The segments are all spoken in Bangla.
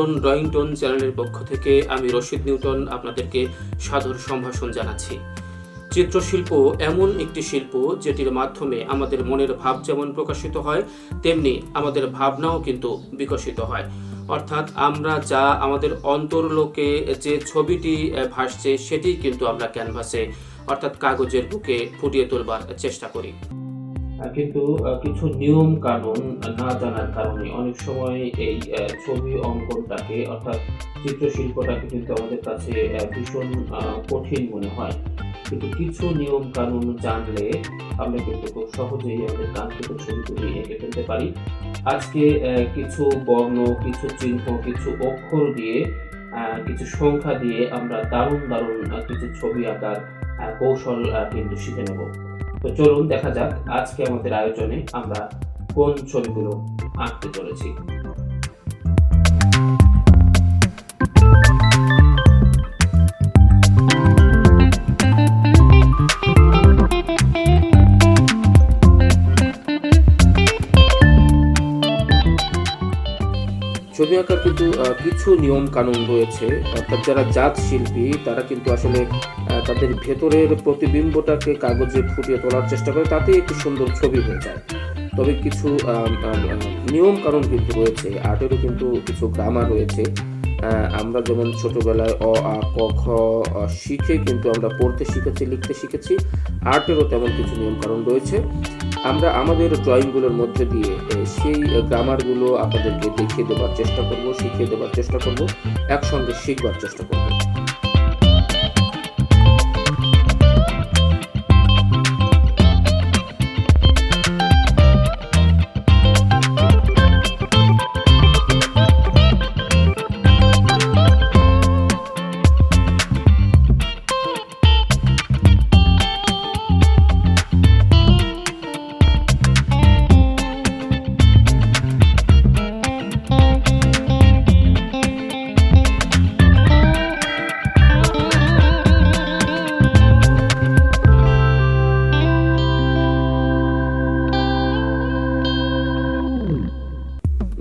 নিউটন ড্রয়িং টোন চ্যানেলের পক্ষ থেকে আমি রশিদ নিউটন আপনাদেরকে সাদর সম্ভাষণ জানাচ্ছি। চিত্রশিল্প এমন একটি শিল্প যেটির মাধ্যমে আমাদের মনের ভাব যেমন প্রকাশিত হয়, তেমনি আমাদের ভাবনাও কিন্তু বিকশিত হয়। অর্থাৎ আমরা যা আমাদের অন্তর্লোকে যে ছবিটি ভাসছে সেটি কিন্তু আমরা ক্যানভাসে অর্থাৎ কাগজের বুকে ফুটিয়ে তোলবার চেষ্টা করি। কিন্তু কিছু নিয়ম কানুন না জানার কারণে অনেক সময় এই ছবি অঙ্কনটাকে অর্থাৎ চিত্রশিল্পটাকে কিন্তু আমাদের কাছে ভীষণ কঠিন মনে হয়। কিন্তু কিছু নিয়ম কানুন জানলে আমরা কিন্তু খুব সহজেই আমাদের কাঙ্ক্ষিত ছবিগুলি এঁকে ফেলতে পারি। আজকে কিছু বর্ণ, কিছু চিহ্ন, কিছু অক্ষর দিয়ে, কিছু সংখ্যা দিয়ে আমরা দারুণ কিছু ছবি আঁকার কৌশল কিন্তু শিখে নেব। তো চলুন দেখা যাক আজকে আমাদের আয়োজনে আমরা কোন ছবিগুলো আঁকতে চলেছি। ছবি আঁকার কিন্তু কিছু নিয়ম কানুন রয়েছে। অর্থাৎ যারা জাত শিল্পী তারা কিন্তু আসলে তাদের ভেতরের প্রতিবিম্বটাকে কাগজে ফুটিয়ে তোলার চেষ্টা করে, তাতেই একটি সুন্দর ছবি হয়ে যায়। তবে কিছু নিয়ম কানুন কিন্তু রয়েছে, আর্টেরও কিন্তু কিছু গ্রামার রয়েছে। আমরা যেমন ছোটবেলায় অ আ ক খ শিখে কিন্তু আমরা পড়তে শিখেছি, লিখতে শিখেছি, আর্টেরও তেমন কিছু নিয়ম কানুন রয়েছে। আমরা আমাদের ড্রয়িংগুলোর মধ্যে দিয়ে সেই গ্রামারগুলো আপনাদেরকে দেখিয়ে দেবার চেষ্টা করব, শিখিয়ে দেবার চেষ্টা করব, একসঙ্গে শিখবার চেষ্টা করব।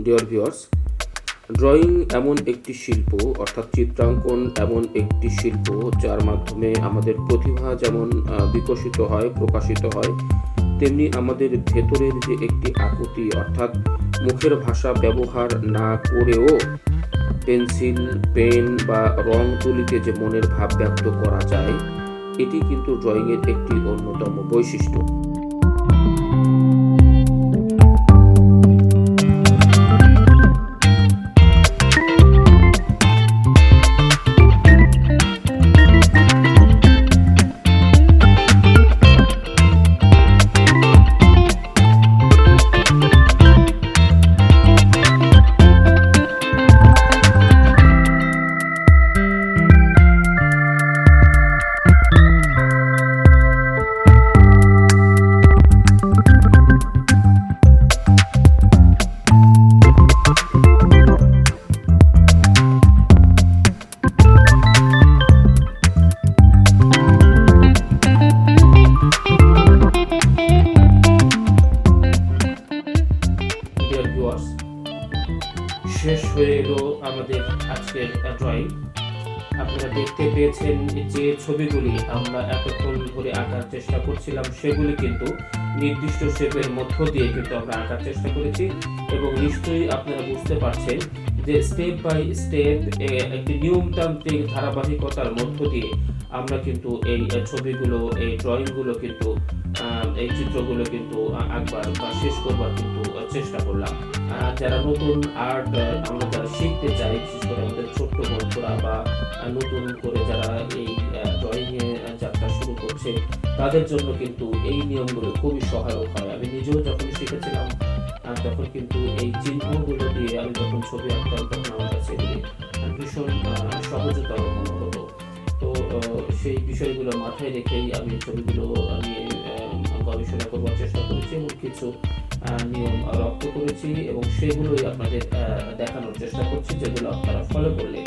ডিয়ার ভিউয়ার্স, ড্রয়িং এমন একটি শিল্প, অর্থাৎ চিত্রাঙ্কন এমন একটি শিল্প যার মাধ্যমে আমাদের প্রতিভা যেমন বিকশিত হয়, প্রকাশিত হয়, তেমনি আমাদের ভেতরের যে একটি আকুতি, অর্থাৎ মুখের ভাষা ব্যবহার না করেও পেন্সিল, পেন বা রং তুলিতে যে মনের ভাব ব্যক্ত করা যায়, এটি কিন্তু ড্রয়িংয়ের একটি অন্যতম বৈশিষ্ট্য। শেষ হয়ে এলো আমাদের আজকের ড্রয়িং। আপনারা দেখতে পেয়েছেন যে ছবিগুলি আমরা এতক্ষণ ধরে আঁকার চেষ্টা করছিলাম, সেগুলি কিন্তু নির্দিষ্ট শেপের মধ্য দিয়ে কিন্তু আমরা আঁকার চেষ্টা করেছি, এবং নিশ্চয়ই আপনারা বুঝতে পারছেন যে স্টেপ বাই স্টেপ একটি নিয়মতান্ত্রিক ধারাবাহিকতার মধ্য দিয়ে আমরা কিন্তু এই ছবিগুলো, এই ড্রয়িংগুলো কিন্তু, এই চিত্রগুলো কিন্তু আঁকবার বা শেষ করবার কিন্তু চেষ্টা করলাম। যারা নতুন আর্ট আমরা যারা শিখতে চাই, বিশেষ করে আমাদের ছোট্ট বন্ধুরা বা নতুন করে যারা এই ড্রয়িংয়ে যাত্রা শুরু করছে, তাদের জন্য কিন্তু এই নিয়মগুলো খুবই সহায়ক হয়। আমি নিজেও যখন শিখেছিলাম তখন কিন্তু এই চিহ্নগুলো দিয়ে আমি যখন ছবি আঁকতাম তখন আমার কাছে ভীষণ সহজতর মনে হতো। তো সেই বিষয়গুলো মাথায় রেখেই আমি ছবিগুলো নিয়ে গবেষণা করবার চেষ্টা করেছি এবং কিছু নিয়ম রপ্ত করেছি, এবং সেগুলোই আপনাদের দেখানোর চেষ্টা করছি, যেগুলো আপনারা ফলো করলে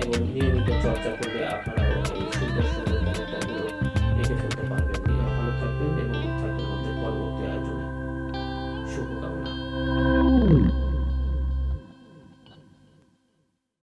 এবং নিয়মিত চর্চা করলে আপনারা